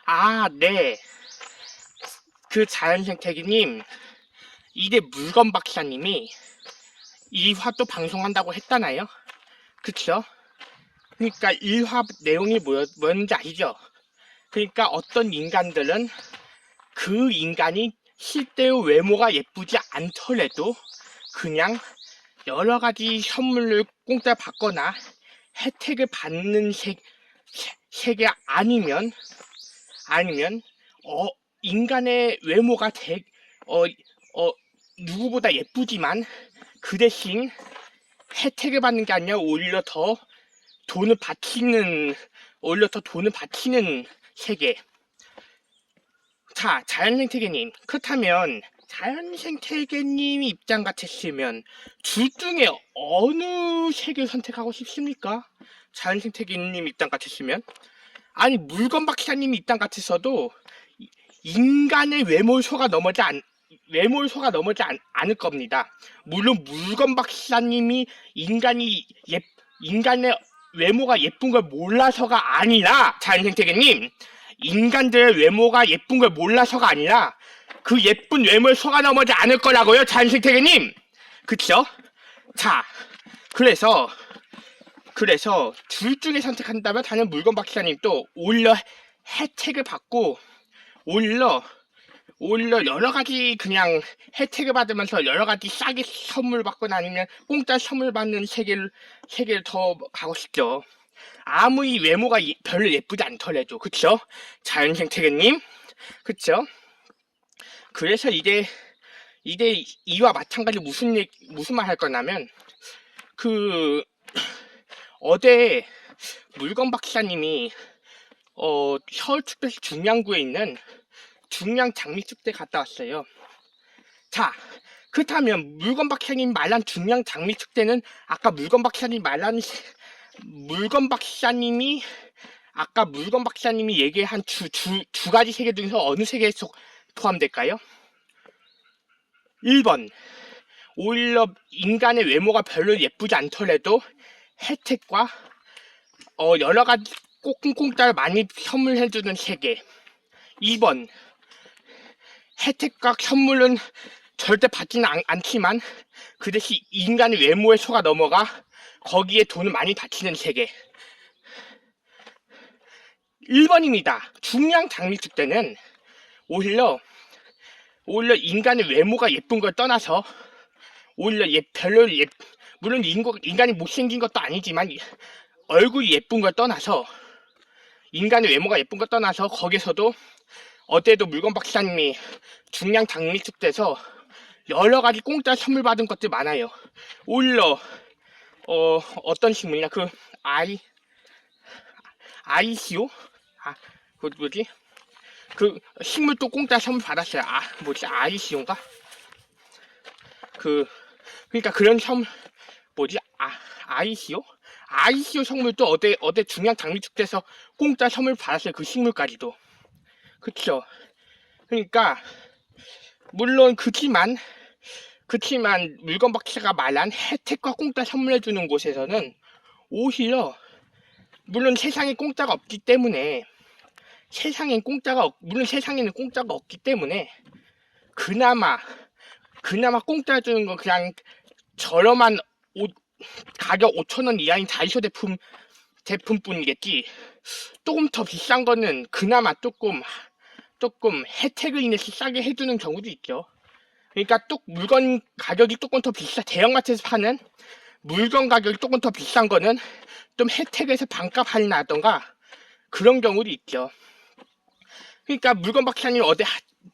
아, 네. 그 자연생태계님, 이대 물건 박사님이 이화 또 방송한다고 했잖아요. 그쵸? 그러니까 1화 내용이 뭐였는지 아시죠? 그러니까 어떤 인간들은 그 인간이 실제로 외모가 예쁘지 않더라도 그냥 여러 가지 선물을 공짜 받거나 혜택을 받는 세계 아니면 어 인간의 외모가 어, 어, 누구보다 예쁘지만 그 대신 혜택을 받는 게 아니라 돈을 바치는 오히려 더 돈을 바치는 세계. 자, 자연생태계님, 그렇다면 자연생태계님 입장 같았으면 둘 중에 어느 세계를 선택하고 싶습니까? 자연생태계님 입장 같았으면. 아니, 물건 박사님 입장 같았어도 인간의 외모를 속아 넘어지 않을 겁니다. 물론 물건 박사님이 인간의 외모가 예쁜 걸 몰라서가 아니라, 자연생태계님, 인간들의 외모가 예쁜 걸 몰라서가 아니라 그 예쁜 외모를 속아 넘어지 않을 거라고요, 자연생태계님. 그쵸? 자, 그래서 둘 중에 선택한다면 다른 물건 박사님도 오히려 혜택을 받고 오히려 여러 가지 그냥 혜택을 받으면서 여러 가지 싸게 선물 받거나 아니면 공짜 선물 받는 세계를 더 가고 싶죠. 아무리 외모가 별로 예쁘지 않더라도. 그쵸? 자연생태계님, 그쵸? 그래서 이와 마찬가지 무슨 말 할 거냐면, 어제 물건 박사님이 서울특별시 중량구에 있는 중량 장미축제 갔다 왔어요. 자, 그렇다면 물건 박사님 말한 중량 장미축제는 아까 물건 박사님이 얘기한 두 가지 세계 중에서 어느 세계에 포함될까요? 1번, 오히려 인간의 외모가 별로 예쁘지 않더라도 혜택과 여러 가지 꽁꽁따를 많이 선물해주는 세계. 2번, 혜택과 선물은 절대 받지는 않지만 그 대신 인간의 외모에 속아 넘어가 거기에 돈을 많이 바치는 세계. 1번입니다. 중량 장미축 때는 오히려 인간의 외모가 예쁜 걸 떠나서 오히려 물론 인간이 못생긴 것도 아니지만 얼굴이 예쁜 걸 떠나서 인간의 외모가 예쁜 걸 떠나서 거기서도 어제도 물건 박사님이 중량 장미축 때서 여러 가지 공짜 선물 받은 것들 많아요. 오히려 어떤 식물이냐, 아이시오? 그 뭐지? 그 식물도 공짜 선물 받았어요. 아이시오인가? 그러니까 그런 선물 아이시오? 아이시오 선물도 어제 중량 장미축제에서 공짜 선물 받았어요. 그 식물까지도. 그쵸? 그러니까 물론 그치만 물건 박사가 말한 혜택과 공짜 선물해주는 곳에서는 오히려 물론 세상에 공짜가 없기 때문에 물론 세상에는 공짜가 없기 때문에 그나마 공짜 주는 건 그냥 저렴한 가격 5,000원 이하인 다이소 제품뿐이겠지. 조금 더 비싼 거는 그나마 조금 혜택을 인해서 싸게 해주는 경우도 있죠. 그러니까 물건 가격이 조금 더 대형마트에서 파는 물건 가격이 조금 더 비싼 거는 좀 혜택에서 반값 할인하던가 그런 경우도 있죠. 그러니까 물건 박사님 어제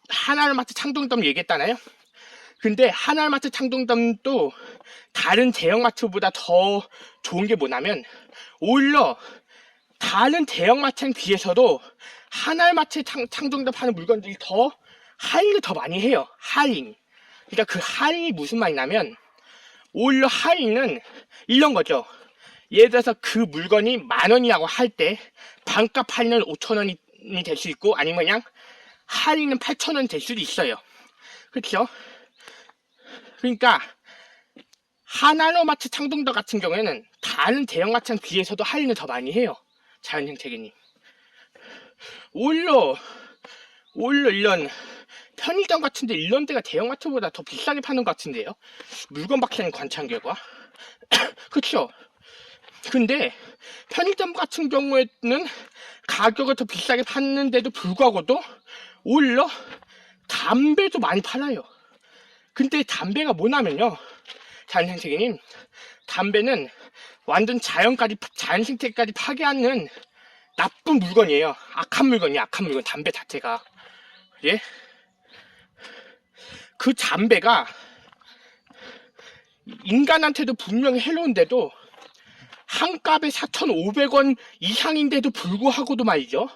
하나마트 창동점 얘기했잖아요. 근데 하나마트 창동점도 다른 대형마트보다 더 좋은 게 뭐냐면 오히려 다른 대형마트에 비해서도 하나마트 창동점 파는 물건들이 더 할인을 더 많이 해요. 할인. 그러니까 그 할인이 무슨 말이냐면 오히려 할인은 이런 거죠. 예를 들어서 그 물건이 10,000원이라고 할 때 반값 할인은 5,000원이 될 수 있고 아니면 그냥 할인은 8,000원 될 수도 있어요. 그렇죠? 그러니까 하나로마트 창동점 같은 경우에는 다른 대형마트에 비해서도 할인을 더 많이 해요. 자연생태계님. 오히려 이런 편의점 같은데 이런 데가 대형마트보다 더 비싸게 파는 것 같은데요. 물건 박사님 관찰 결과. 그쵸? 근데 편의점 같은 경우에는 가격을 더 비싸게 파는데도 불구하고도 오히려 담배도 많이 팔아요. 근데 담배가 뭐냐면요, 자연생태계님, 담배는 완전 자연 생태까지 파괴하는 나쁜 물건이에요. 악한 물건이에요. 악한 물건. 담배 자체가. 예? 그 담배가 인간한테도 분명히 해로운데도 한 값에 4,500원 이상인데도 불구하고도 말이죠.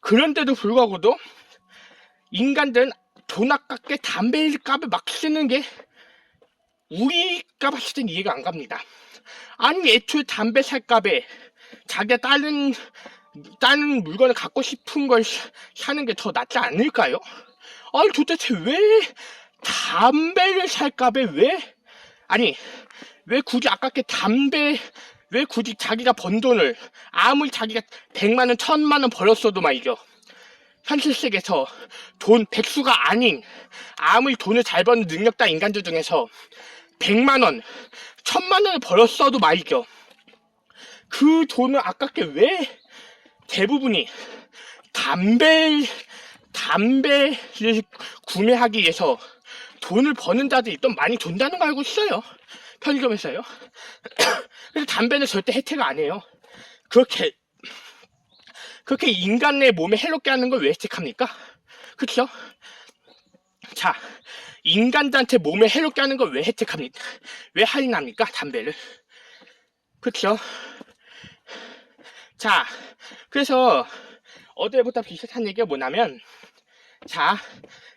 그런데도 불구하고도 인간들은 돈 아깝게 담배 값을 막 쓰는 게 우리가 봤을 땐 이해가 안 갑니다. 아니, 애초에 담배 살 값에 자기가 다른 물건을 갖고 싶은 걸 사는 게 더 낫지 않을까요? 아니, 도대체 왜 담배를 살 값에 왜 굳이 아깝게 왜 굳이 자기가 번 돈을, 아무리 자기가 100만원, 1000만원 벌었어도 말이죠, 현실 세계에서 백수가 아닌 아무리 돈을 잘 버는 능력자 인간들 중에서 100만원, 1000만원을 벌었어도 말이죠, 그 돈을 아깝게 왜 대부분이 담배를 구매하기 위해서 돈을 버는 자들이 또 많이 돈다는 거 알고 있어요. 편의점에서요. 그래서 담배는 절대 혜택 안 해요. 그렇게 인간의 몸에 해롭게 하는 걸 왜 혜택합니까? 그쵸? 자, 인간들한테 몸에 해롭게 하는 걸 왜 혜택합니까? 왜 할인합니까? 담배를. 그쵸? 자, 그래서 어제부터 비슷한 얘기가 뭐냐면, 자,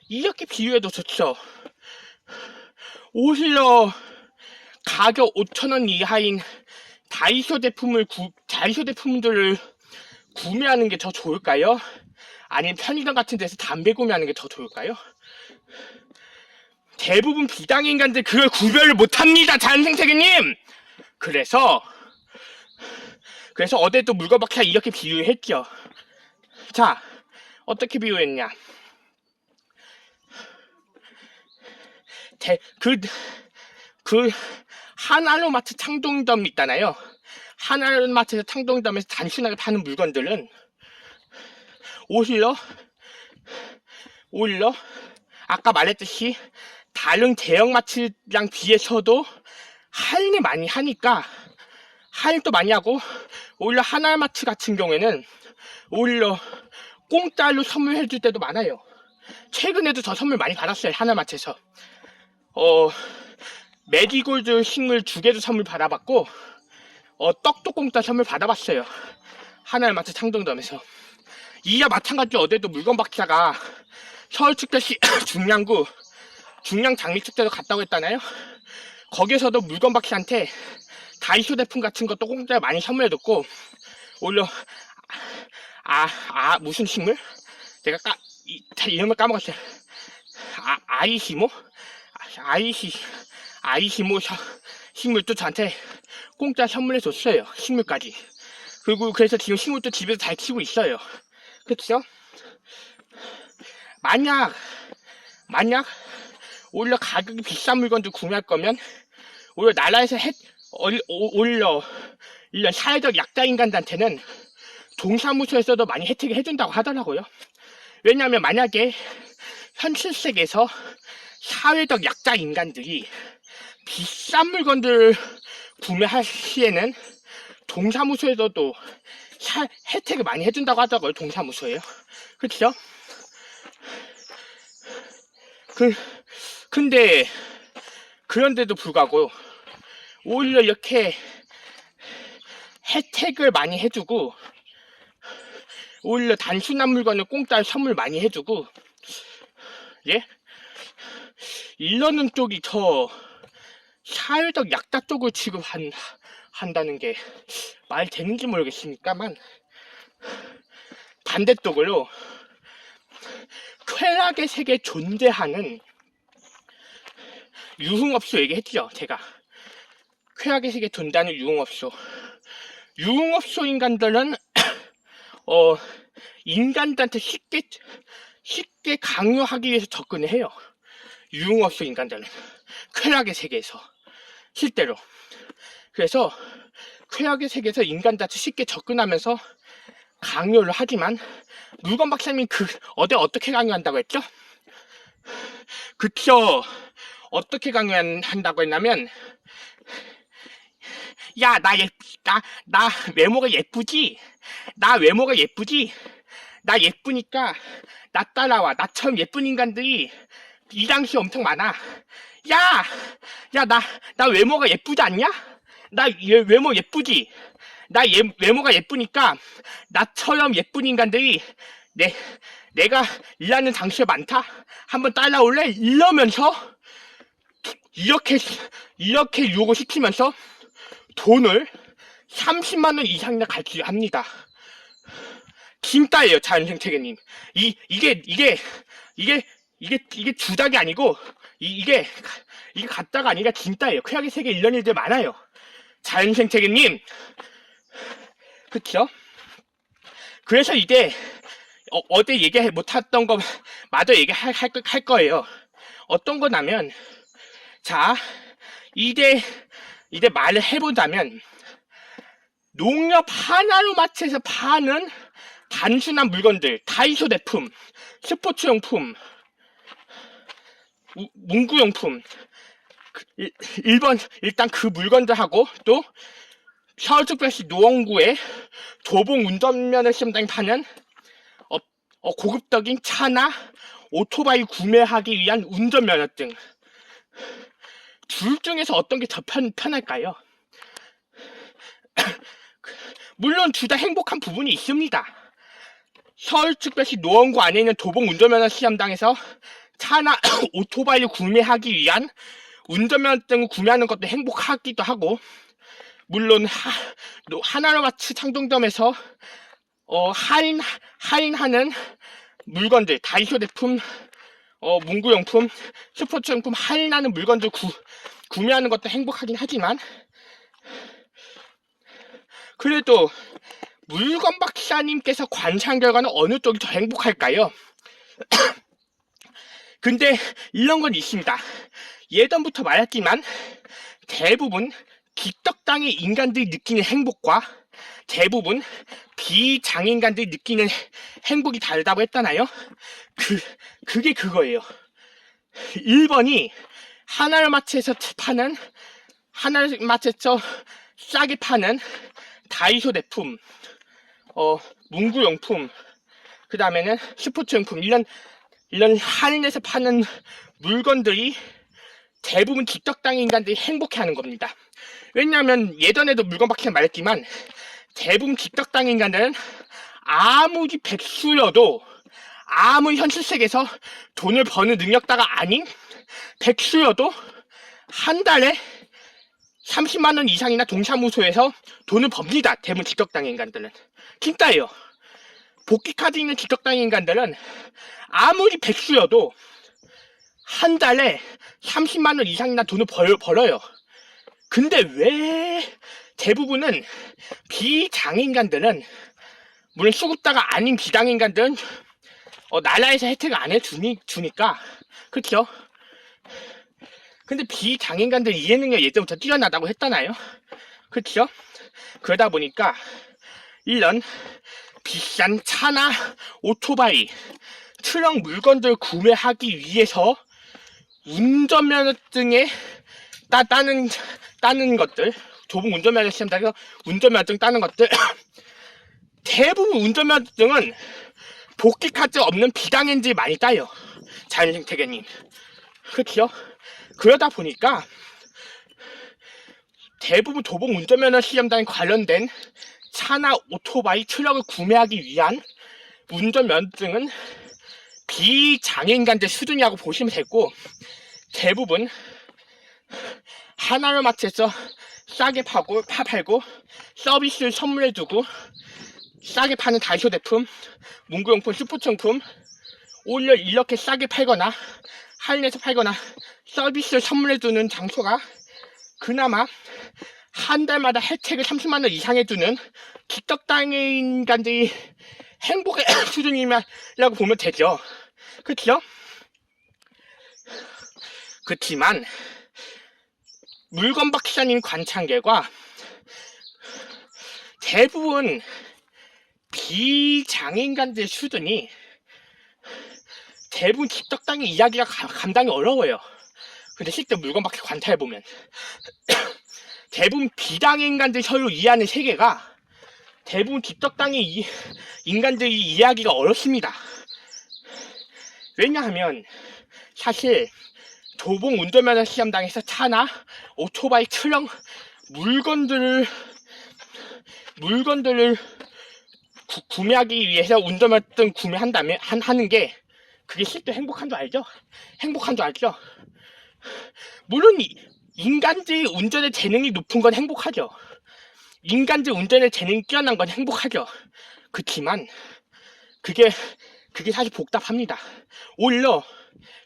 이렇게 비유해도 좋죠. 오히려 가격 5,000원 이하인 다이소 제품들을 구매하는 게 더 좋을까요? 아니면 편의점 같은 데서 담배 구매하는 게 더 좋을까요? 대부분 비당의 인간들 그걸 구별을 못합니다, 자연생태계님! 그래서 어제도 물건박사 이렇게 비유했죠. 자, 어떻게 비유했냐? 하나로마트 창동점 있잖아요. 하나로마트에서 창동점에서 단순하게 파는 물건들은 오히려 아까 말했듯이 다른 대형마트랑 비해서도 할인을 많이 하니까, 할인도 많이 하고, 오히려 하나마트 같은 경우에는 오히려 공짜로 선물해줄 때도 많아요. 최근에도 저 선물 많이 받았어요, 하나마트에서. 메디골드 식물 2개도 선물 받아봤고, 떡도 공짜 선물 받아봤어요, 하나마트 창동점에서. 이와 마찬가지로 어제도 물건박사가 서울특별시 중량 장미축제도 갔다고 했잖아요. 거기에서도 물건박사한테 다이소 제품 같은 것도 공짜로 많이 선물해줬고, 오히려 무슨 식물? 제가 이름을 까먹었어요. 아이시모 식물도 저한테 공짜 선물해줬어요. 식물까지. 그리고 그래서 지금 식물도 집에서 잘 키우고 있어요. 그렇죠? 만약 오히려 가격이 비싼 물건도 구매할 거면 오히려 나라에서 오히려 이런 사회적 약자 인간들한테는 동사무소에서도 많이 혜택을 해준다고 하더라고요. 왜냐하면 만약에 현실 세계에서 사회적 약자 인간들이 비싼 물건들 구매할 시에는 동사무소에서도 혜택을 많이 해준다고 하더라고요. 동사무소에요. 그렇죠? 근데 그런데도 불구하고 오히려 이렇게 혜택을 많이 해주고, 오히려 단순한 물건을 공짜로 선물 많이 해주고, 예? 이러는 쪽이 더 사회적 약자 쪽을 취급한다는 게 말 되는지 모르겠습니까만, 반대쪽으로 쾌락의 세계에 존재하는 유흥업소 얘기했죠, 제가. 쾌락의 세계에 존재하는 유흥업소 인간들은 인간들한테 쉽게 강요하기 위해서 접근을 해요. 유흥업소 인간들은 쾌락의 세계에서 실제로. 그래서 쾌락의 세계에서 인간들한테 쉽게 접근하면서 강요를 하지만 물건 박사님이 어떻게 강요한다고 했죠? 그쵸? 어떻게 강요한다고 했냐면, 야, 나 외모가 예쁘지? 나 예쁘니까 나 따라와. 나처럼 예쁜 인간들이 이 당시에 엄청 많아. 나 외모가 예쁘지 않냐? 외모 예쁘지? 외모가 예쁘니까 나처럼 예쁜 인간들이 내가 일하는 장소에 많다? 한번 따라올래? 이러면서 이렇게 유혹을 시키면서 돈을 30만 원 이상이나 갈취합니다. 진짜예요, 자연생태계님. 이게 주작이 아니고 이게 가짜가 아니라 진짜예요. 쾌락의 세계에 이런 일들 많아요. 자연생태계님. 그쵸? 그래서 이제 어제 얘기 못했던 거 마저 얘기할 거예요. 어떤 거냐면, 자, 이제 말을 해보자면, 농협 하나로마트에서 파는 단순한 물건들, 다이소 제품, 스포츠용품, 문구용품, 일단 그 물건들하고 또 서울특별시 노원구에 도봉 운전면허 시험장에 파는 고급적인 차나 오토바이 구매하기 위한 운전면허증, 둘 중에서 어떤 게 더 편할까요? 물론 둘 다 행복한 부분이 있습니다. 서울특별시 노원구 안에 있는 도봉 운전면허 시험장에서 차나 오토바이를 구매하기 위한 운전면허증을 구매하는 것도 행복하기도 하고, 물론 하나로마트 창동점에서 할인하는 물건들, 다이소 제품, 문구용품, 스포츠용품 할인하는 물건들 구매하는 것도 행복하긴 하지만, 그래도 물건 박사님께서 관찰한 결과는 어느 쪽이 더 행복할까요? 근데 이런 건 있습니다. 예전부터 말했지만 대부분 기떡당의 인간들이 느끼는 행복과 대부분 비장인간들이 느끼는 행복이 다르다고 했잖아요. 그게 그거예요. 1번이 하나로마트에서 싸게 파는 다이소 제품, 문구용품, 그 다음에는 스포츠용품, 이런 할인해서 파는 물건들이 대부분 기떡당의 인간들이 행복해하는 겁니다. 왜냐하면 예전에도 물건 박사님 말했지만 대부분 기떡당의 인간들은 아무리 백수여도, 아무리 현실 세계에서 돈을 버는 능력자가 아닌 백수여도 한 달에 30만 원 이상이나 동사무소에서 돈을 법니다. 대부분 기떡당의 인간들은. 진짜예요. 복귀카드 있는 기떡당의 인간들은 아무리 백수여도 한 달에 30만 원 이상이나 돈을 벌어요. 근데 왜 대부분은 비장인간들은, 물론 수급자가 아닌 비장인간들은 나라에서 혜택을 안 해주니까, 그쵸? 근데 비장인간들 이해능력 예전부터 뛰어나다고 했잖아요. 그쵸? 그러다 보니까 이런 비싼 차나 오토바이, 트럭 물건들 구매하기 위해서 운전면허증에 따는 것들, 도봉 운전면허 시험장에서 운전면허증 따는 것들 대부분 운전면허증은 복귀카드 없는 비장인들이 많이 따요. 자연생태계님. 그렇죠? 그러다 보니까 대부분 도봉 운전면허 시험장에 관련된 차나 오토바이, 트럭을 구매하기 위한 운전면허증은 비장애인간들 수준이라고 보시면 되고, 대부분 하나로마트에서 싸게 팔고 서비스를 선물해주고 싸게 파는 다이소 제품, 문구용품, 스포츠용품 오히려 이렇게 싸게 팔거나 할인해서 팔거나 서비스를 선물해주는 장소가 그나마 한 달마다 혜택을 30만 원 이상 해주는 틱톡당의 인간들이 행복의 수준이라고 보면 되죠. 그렇죠? 그렇지만 물건 박사님 관찰 결과 대부분 비장애인간들 수준이 대부분 틱톡당의 이야기가 감당이 어려워요. 근데 실제 물건 박사 관찰해보면 대부분 비장애인간들 서로 이해하는 세계가 대부분 틱톡당의 인간들이 이해하기가 어렵습니다. 왜냐하면 사실 도봉 운전면허 시험장에서 차나 오토바이, 트럭, 물건들을 구매하기 위해서 운전면허증 구매한다면 하는 게 그게 실제 행복한 줄 알죠? 행복한 줄 알죠? 물론 인간들이 운전의 재능이 높은 건 행복하죠. 인간들 운전의 재능이 뛰어난 건 행복하죠. 그렇지만 그게 사실 복잡합니다. 오히려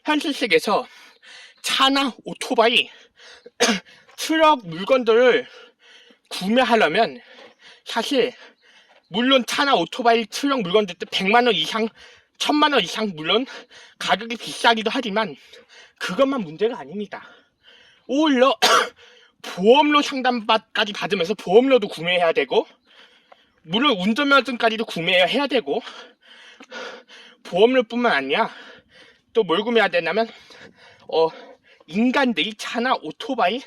현실 세계에서 차나 오토바이, 트럭 물건들을 구매하려면 사실 물론 차나 오토바이, 트럭 물건들 100만 원 이상, 1000만 원 이상 물론 가격이 비싸기도 하지만 그것만 문제가 아닙니다. 오히려 보험료 상담까지 받으면서 보험료도 구매해야 되고 물론 운전면허증까지도 구매해야 되고 보험료뿐만 아니라 또 뭘 구매해야 되냐면 인간들이 차나 오토바이,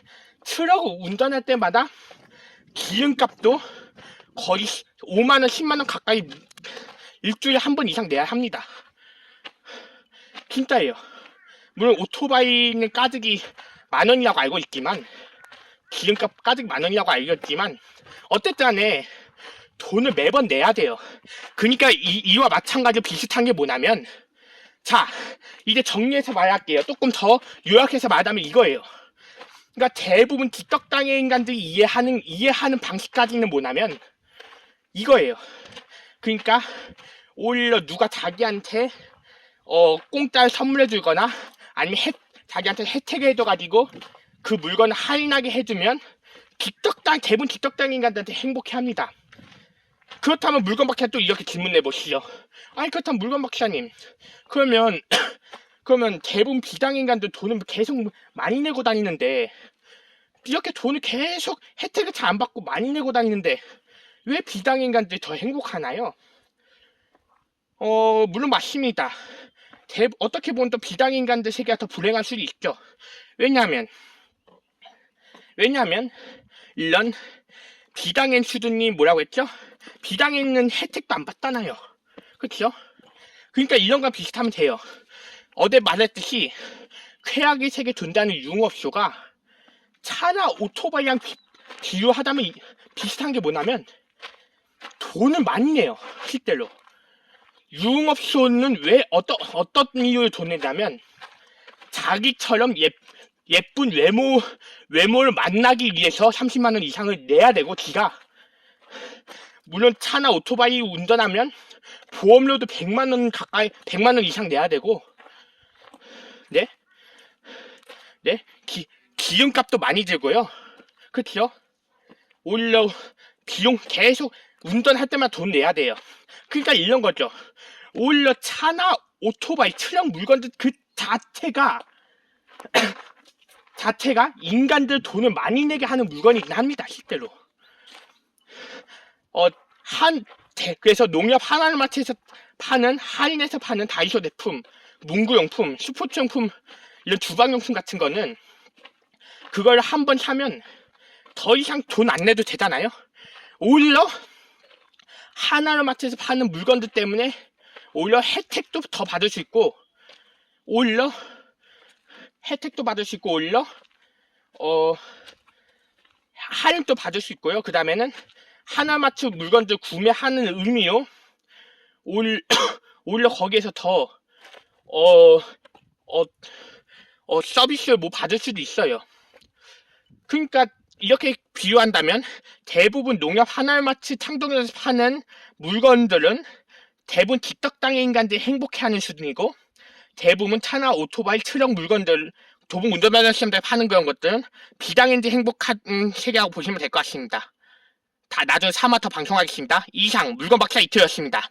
트럭 운전할 때마다 기름값도 거의 5만원, 10만원 가까이 일주일에 한 번 이상 내야 합니다. 진짜예요. 물론 오토바이는 가득이 만원이라고 알고 있지만 기름값 가득 만원이라고 알고 있지만 어쨌든 간에 돈을 매번 내야 돼요. 그러니까 이와 마찬가지로 비슷한 게 뭐냐면 자 이제 정리해서 말할게요. 조금 더 요약해서 말하면 이거예요. 그러니까 대부분 틱톡당의 인간들이 이해하는 방식까지는 뭐냐면 이거예요. 그러니까 오히려 누가 자기한테 공짜를 선물해 주거나 아니면 자기한테 혜택을 해줘가지고 그 물건을 할인하게 해주면 대부분 틱톡당 인간들한테 행복해합니다. 그렇다면 물건 박사 또 이렇게 질문해 보시죠. 아니 그렇다면 물건 박사님 그러면 대부분 비장애인간들 돈을 계속 많이 내고 다니는데 이렇게 돈을 계속 혜택을 잘 안 받고 많이 내고 다니는데 왜 비장애인간들이 더 행복하나요? 물론 맞습니다. 어떻게 보면 또 비장애인간들 세계가 더 불행할 수도 있죠. 왜냐하면 이런 비장애인 수준이 뭐라고 했죠? 비장애인은 혜택도 안 받잖아요. 그렇죠? 그러니까 이런 거 비슷하면 돼요. 어제 말했듯이 쾌락의 세계에 존재하는 유흥업소가 차나 오토바이랑 비교하자면 비슷한 게 뭐냐면 돈을 많이 내요. 실제로. 유흥업소는 왜 어떤 이유로 돈 내냐면 자기처럼 예쁜 외모를 만나기 위해서 30만 원 이상을 내야 되고 지가 물론 차나 오토바이 운전하면 보험료도 100만 원 가까이 100만 원 이상 내야 되고 네? 기름값도 많이 들고요. 그렇죠? 오히려 비용 계속 운전할 때만 돈 내야 돼요. 그러니까 이런 거죠. 오히려 차나 오토바이, 트럭 물건들 그 자체가 인간들 돈을 많이 내게 하는 물건이긴 합니다. 실제로. 그래서 농협 하나마트에서 할인해서 파는 다이소 제품, 문구용품, 스포츠용품, 이런 주방용품 같은 거는 그걸 한번 사면 더 이상 돈 안 내도 되잖아요. 오히려 하나마트에서 파는 물건들 때문에 오히려 혜택도 더 받을 수 있고 오히려 할인도 받을 수 있고요. 그 다음에는 하나마트 물건들 구매하는 의미로 오히려 거기에서 더 서비스를 뭐 받을 수도 있어요. 그러니까 이렇게 비유한다면 대부분 농협 하나마트 창동에서 파는 물건들은 대부분 틱톡당의 인간들이 행복해하는 수준이고 대부분 차나 오토바이, 트럭 물건들 도봉 운전면허 시험대 파는 그런 것들은 비당인지 행복한 세계라고 보시면 될 것 같습니다. 다 나중에 3화 더 방송하겠습니다. 이상 물건 박사 이트였습니다.